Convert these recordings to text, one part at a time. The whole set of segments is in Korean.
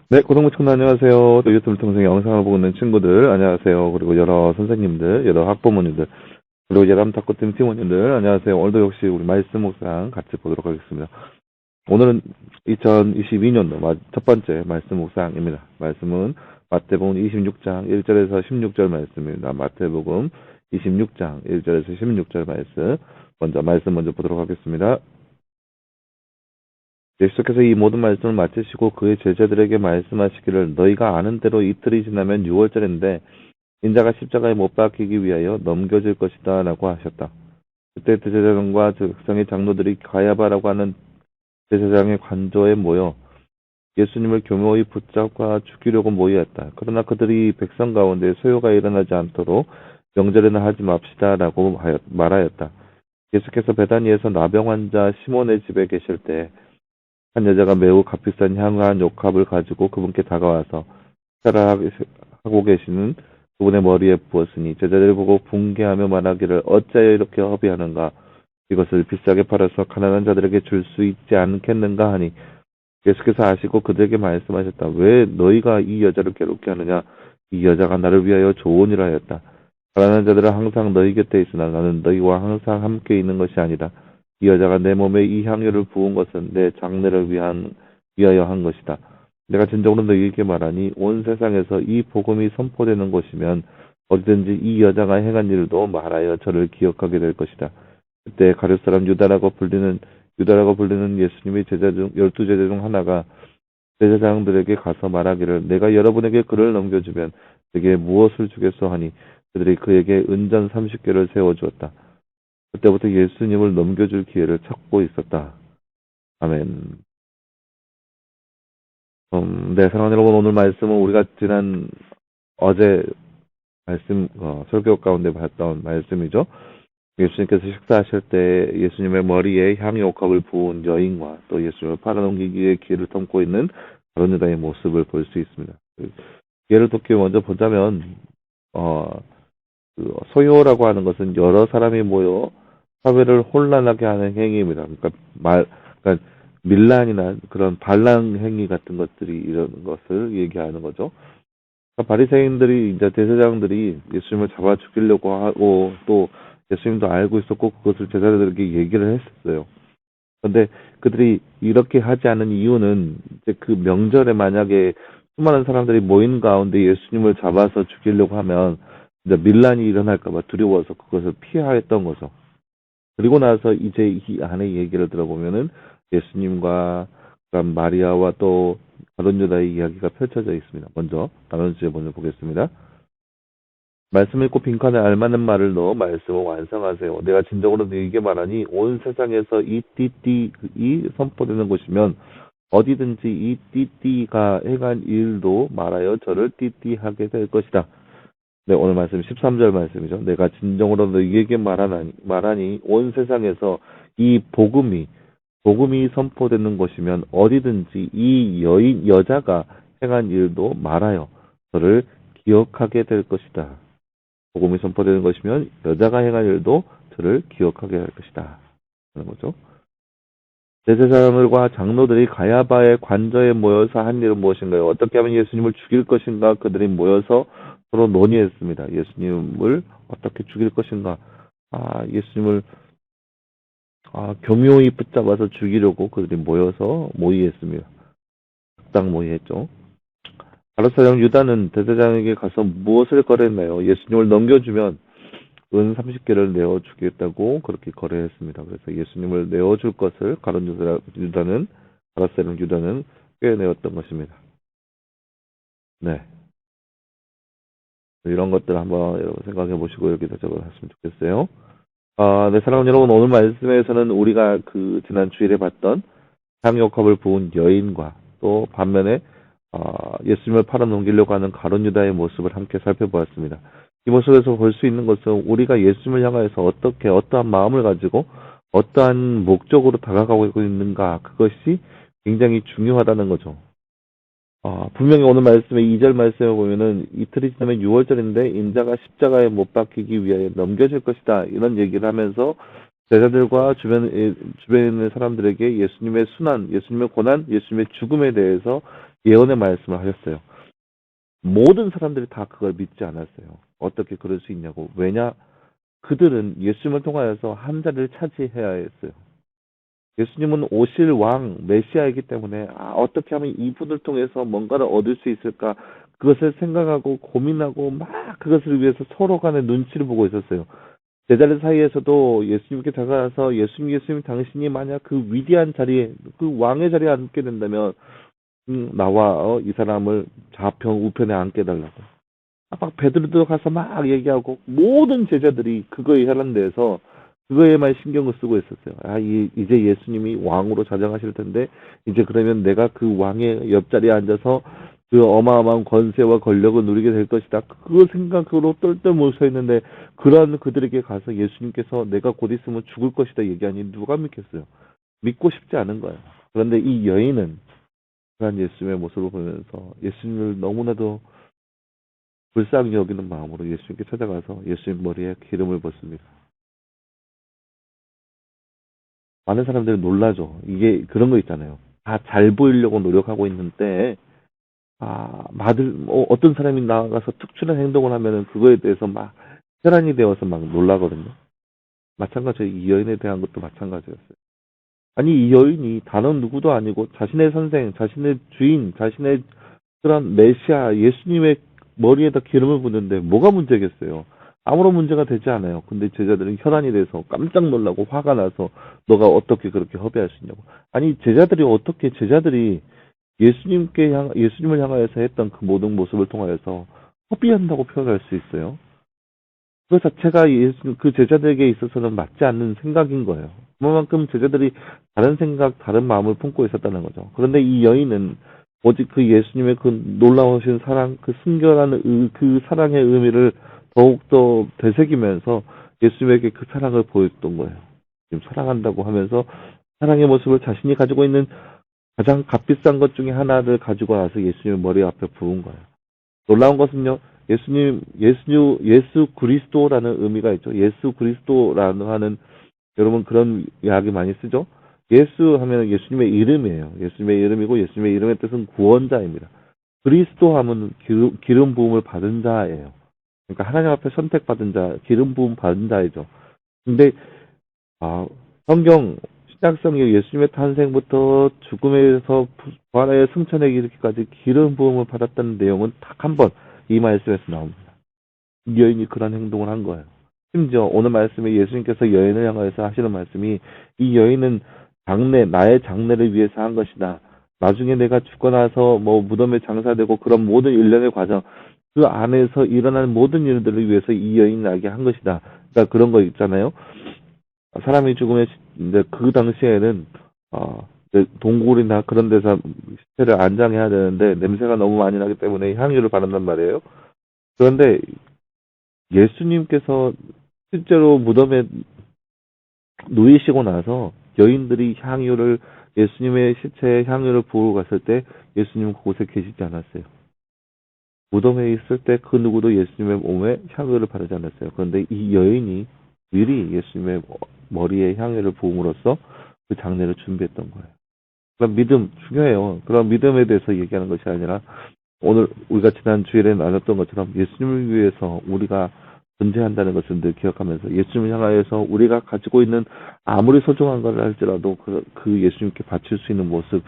네, 고등부 친구들 안녕하세요. 또 유튜브 통해서 영상을 보고 있는 친구들 안녕하세요. 그리고 여러 선생님들, 여러 학부모님들, 그리고 예람 탁구팀 팀원님들 안녕하세요. 오늘도 역시 우리 말씀 묵상 같이 보도록 하겠습니다. 오늘은 2022년도 첫 번째 말씀 묵상입니다. 말씀은 마태복음 26장 1절에서 16절 말씀입니다. 마태복음 26장 1절에서 16절 말씀 먼저 보도록 하겠습니다. 예수께서 이 모든 말씀을 마치시고 그의 제자들에게 말씀하시기를 너희가 아는 대로 이틀이 지나면 6월절인데 인자가 십자가에 못 박히기 위하여 넘겨질 것이다 라고 하셨다. 그때 제사장과 백성의 장로들이 가야바라고 하는 제사장의 관저에 모여 예수님을 교묘히 붙잡아 죽이려고 모였다. 그러나 그들이 백성 가운데 소요가 일어나지 않도록 명절에는 하지 맙시다 라고 말하였다. 예수께서 베다니에서 나병 환자 시몬의 집에 계실 때 한 여자가 매우 값비싼 향한 욕합을 가지고 그분께 다가와서 식사를 하고 계시는 그분의 머리에 부었으니 제자들을 보고 붕괴하며 말하기를 어찌하여 이렇게 허비하는가 이것을 비싸게 팔아서 가난한 자들에게 줄 수 있지 않겠는가 하니 예수께서 아시고 그들에게 말씀하셨다. 왜 너희가 이 여자를 괴롭게 하느냐 이 여자가 나를 위하여 좋은 일을 하였다. 가난한 자들은 항상 너희 곁에 있으나 나는 너희와 항상 함께 있는 것이 아니다. 이 여자가 내 몸에 이 향유를 부은 것은 내 장례를 위하여 한 것이다. 내가 진정으로 너희에게 말하니 온 세상에서 이 복음이 선포되는 곳이면 어디든지 이 여자가 행한 일도 말하여 저를 기억하게 될 것이다. 그때 가룟 사람 유다라고 불리는 예수님의 제자 중 12제자 중 하나가 제사장들에게 가서 말하기를 내가 여러분에게 그를 넘겨주면 내게 무엇을 주겠소 하니 그들이 그에게 은전 30개를 세워주었다. 그때부터 예수님을 넘겨줄 기회를 찾고 있었다. 아멘. 네, 사랑하는 여러분, 오늘 말씀은 우리가 지난 어제 말씀, 설교 가운데 봤던 말씀이죠. 예수님께서 식사하실 때 예수님의 머리에 향유옥합을 부은 여인과 또 예수님을 팔아넘기기에 기회를 삼고 있는 다른 여자의 모습을 볼 수 있습니다. 예를 돕기 먼저 보자면, 소요라고 하는 것은 여러 사람이 모여 사회를 혼란하게 하는 행위입니다. 그러니까 밀란이나 그런 반란 행위 같은 것들이 이런 것을 얘기하는 거죠. 그러니까 바리새인들이 이제 대제사장들이 예수님을 잡아 죽이려고 하고 또 예수님도 알고 있었고 그것을 제자들에게 얘기를 했었어요. 그런데 그들이 이렇게 하지 않은 이유는 이제 그 명절에 만약에 수많은 사람들이 모인 가운데 예수님을 잡아서 죽이려고 하면 이제 밀란이 일어날까봐 두려워서 그것을 피하였던 거죠. 그리고 나서 이제 이 안의 얘기를 들어보면은 예수님과 그다음 마리아와 또 다른 유다의 이야기가 펼쳐져 있습니다. 먼저 다른 주제 먼저 보겠습니다. 말씀 읽고 빈칸에 알맞는 말을 넣어 말씀을 완성하세요. 내가 진정으로 너에게 말하니 온 세상에서 이 띠띠이 선포되는 곳이면 어디든지 이 띠띠가 행한 일도 말하여 저를 띠띠하게 될 것이다. 네, 오늘 말씀 13절 말씀이죠. 내가 진정으로 너희에게 말하니 온 세상에서 이 복음이 선포되는 것이면 어디든지 이 여자가 행한 일도 말하여 저를 기억하게 될 것이다. 복음이 선포되는 것이면 여자가 행한 일도 저를 기억하게 할 것이다. 그런 거죠. 제사장들과 장로들이 가야바의 관저에 모여서 한 일은 무엇인가요? 어떻게 하면 예수님을 죽일 것인가 그들이 모여서 서로 논의했습니다. 예수님을 어떻게 죽일 것인가? 예수님을 교묘히 붙잡아서 죽이려고 그들이 모여서 모의했습니다. 딱 모의했죠. 바리새인 유다는 대제사장에게 가서 무엇을 거래했나요? 예수님을 넘겨주면 은 30개를 내어주겠다고 그렇게 거래했습니다. 그래서 예수님을 내어줄 것을 바리새인 유다는 꿰내었던 것입니다. 네. 이런 것들 한번 여러분 생각해 보시고 여기다 적어놨으면 좋겠어요. 네, 사랑하는 여러분, 오늘 말씀에서는 우리가 그 지난 주일에 봤던 향유컵을 부은 여인과 또 반면에 예수님을 팔아넘기려고 하는 가룟 유다의 모습을 함께 살펴보았습니다. 이 모습에서 볼 수 있는 것은 우리가 예수님을 향하여서 어떠한 마음을 가지고 어떠한 목적으로 다가가고 있는가 그것이 굉장히 중요하다는 거죠. 분명히 오늘 말씀에 2절 말씀에 보면은 이틀이 지나면 6월절인데 인자가 십자가에 못 박히기 위하여 넘겨질 것이다. 이런 얘기를 하면서 제자들과 주변에 있는 사람들에게 예수님의 순환, 예수님의 고난, 예수님의 죽음에 대해서 예언의 말씀을 하셨어요. 모든 사람들이 다 그걸 믿지 않았어요. 어떻게 그럴 수 있냐고. 왜냐? 그들은 예수님을 통하여서 한 자리를 차지해야 했어요. 예수님은 오실 왕, 메시아이기 때문에 어떻게 하면 이분을 통해서 뭔가를 얻을 수 있을까? 그것을 생각하고 고민하고 막 그것을 위해서 서로 간의 눈치를 보고 있었어요. 제자들 사이에서도 예수님께 다가가서 예수님 당신이 만약 그 위대한 자리에, 그 왕의 자리에 앉게 된다면 나와 이 사람을 좌편 우편에 앉게 해달라고. 막 베드로도 가서 막 얘기하고 모든 제자들이 그거에 혈안돼서 그거에만 신경을 쓰고 있었어요. 이제 예수님이 왕으로 자정하실 텐데 이제 그러면 내가 그 왕의 옆자리에 앉아서 그 어마어마한 권세와 권력을 누리게 될 것이다. 그 생각으로 똘똘 뭉쳐 있는데 그런 그들에게 가서 예수님께서 내가 곧 있으면 죽을 것이다 얘기하니 누가 믿겠어요? 믿고 싶지 않은 거예요. 그런데 이 여인은 그런 예수님의 모습을 보면서 예수님을 너무나도 불쌍히 여기는 마음으로 예수님께 찾아가서 예수님 머리에 기름을 붓습니다. 많은 사람들이 놀라죠. 이게 그런 거 있잖아요. 다 잘 보이려고 노력하고 있는데, 어떤 사람이 나가서 특출한 행동을 하면은 그거에 대해서 막 혈안이 되어서 막 놀라거든요. 마찬가지로 이 여인에 대한 것도 마찬가지였어요. 아니, 이 여인이 다른 누구도 아니고 자신의 선생, 자신의 주인, 자신의 그런 메시아 예수님의 머리에다 기름을 붓는데 뭐가 문제겠어요? 아무런 문제가 되지 않아요. 근데 제자들은 혈안이 돼서 깜짝 놀라고 화가 나서 너가 어떻게 그렇게 허비할 수 있냐고. 아니 제자들이 예수님을 향하여서 했던 그 모든 모습을 통하여서 허비한다고 표현할 수 있어요. 그 자체가 그 제자들에게 있어서는 맞지 않는 생각인 거예요. 그만큼 제자들이 다른 생각, 다른 마음을 품고 있었다는 거죠. 그런데 이 여인은 오직 그 예수님의 그 놀라우신 사랑, 그 순결한 그 사랑의 의미를 더욱더 되새기면서 예수님에게 그 사랑을 보였던 거예요. 지금 사랑한다고 하면서 사랑의 모습을 자신이 가지고 있는 가장 값비싼 것 중에 하나를 가지고 와서 예수님 머리 앞에 부은 거예요. 놀라운 것은요, 예수 그리스도라는 의미가 있죠. 예수 그리스도라는 하는, 여러분 그런 이야기 많이 쓰죠? 예수 하면 예수님의 이름이에요. 예수님의 이름이고 예수님의 이름의 뜻은 구원자입니다. 그리스도 하면 기름 부음을 받은 자예요. 그러니까 하나님 앞에 선택받은 자, 기름 부음 받은 자이죠. 근데 성경 신약성에 예수님의 탄생부터 죽음에서 부활의 승천에 이르기까지 기름 부음을 받았다는 내용은 딱 한 번 이 말씀에서 나옵니다. 이 여인이 그런 행동을 한 거예요. 심지어 오늘 말씀에 예수님께서 여인을 향하여서 하시는 말씀이 이 여인은 나의 장례를 위해서 한 것이다. 나중에 내가 죽고 나서 뭐 무덤에 장사되고 그런 모든 일련의 과정 그 안에서 일어나는 모든 일들을 위해서 이 여인이 나게 한 것이다. 그러니까 그런 거 있잖아요. 사람이 죽으면 이제 그 당시에는 이제 동굴이나 그런 데서 시체를 안장해야 되는데 냄새가 너무 많이 나기 때문에 향유를 바른단 말이에요. 그런데 예수님께서 실제로 무덤에 누이시고 나서 여인들이 예수님의 시체에 향유를 부으러 갔을 때 예수님은 그곳에 계시지 않았어요. 무덤에 있을 때 그 누구도 예수님의 몸에 향유를 바르지 않았어요. 그런데 이 여인이 미리 예수님의 머리에 향유를 부음으로써 그 장례를 준비했던 거예요. 그런 믿음 중요해요. 그런 믿음에 대해서 얘기하는 것이 아니라 오늘 우리가 지난 주일에 나눴던 것처럼 예수님을 위해서 우리가 존재한다는 것을 늘 기억하면서 예수님을 향하여서 우리가 가지고 있는 아무리 소중한 걸 할지라도 그 예수님께 바칠 수 있는 모습,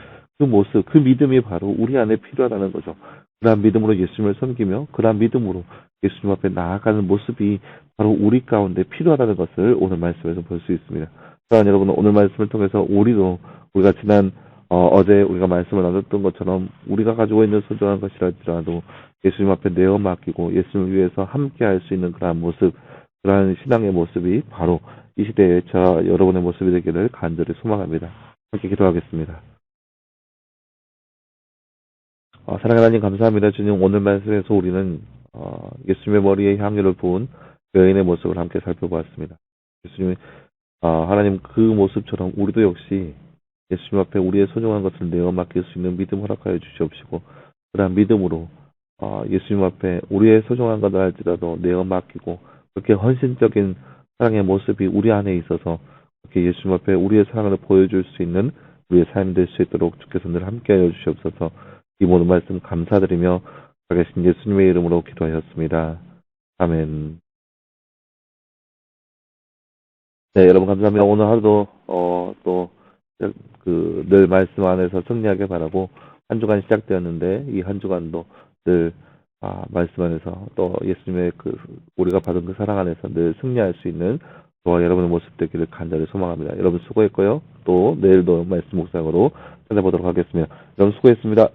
그 믿음이 바로 우리 안에 필요하다는 거죠. 그러한 믿음으로 예수님을 섬기며 그러한 믿음으로 예수님 앞에 나아가는 모습이 바로 우리 가운데 필요하다는 것을 오늘 말씀에서 볼 수 있습니다. 그러나 여러분 오늘 말씀을 통해서 우리가 지난 어제 우리가 말씀을 나눴던 것처럼 우리가 가지고 있는 소중한 것이랄지라도 예수님 앞에 내어 맡기고 예수님을 위해서 함께 할 수 있는 그러한 모습, 그러한 신앙의 모습이 바로 이 시대의 여러분의 모습이 되기를 간절히 소망합니다. 함께 기도하겠습니다. 사랑하는 하나님 감사합니다. 주님 오늘 말씀에서 우리는 예수님의 머리에 향유를 부은 여인의 모습을 함께 살펴보았습니다. 예수님 하나님 그 모습처럼 우리도 역시 예수님 앞에 우리의 소중한 것을 내어 맡길 수 있는 믿음 허락하여 주시옵시고 그러한 믿음으로 예수님 앞에 우리의 소중한 것을 할지라도 내어 맡기고 그렇게 헌신적인 사랑의 모습이 우리 안에 있어서 그렇게 예수님 앞에 우리의 사랑을 보여줄 수 있는 우리의 삶이 될 수 있도록 주께서 늘 함께하여 주시옵소서. 이 모든 말씀 감사드리며 살아계신 예수님의 이름으로 기도하였습니다. 아멘. 네, 여러분 감사합니다. 오늘 하루도 또 늘 말씀 안에서 승리하길 바라고 한 주간 시작되었는데 이 한 주간도 늘 말씀 안에서 또 예수님의 우리가 받은 그 사랑 안에서 늘 승리할 수 있는 저와 여러분의 모습 되기를 간절히 소망합니다. 여러분 수고했고요. 또 내일도 말씀 묵상으로 찾아보도록 하겠습니다. 여러분 수고했습니다.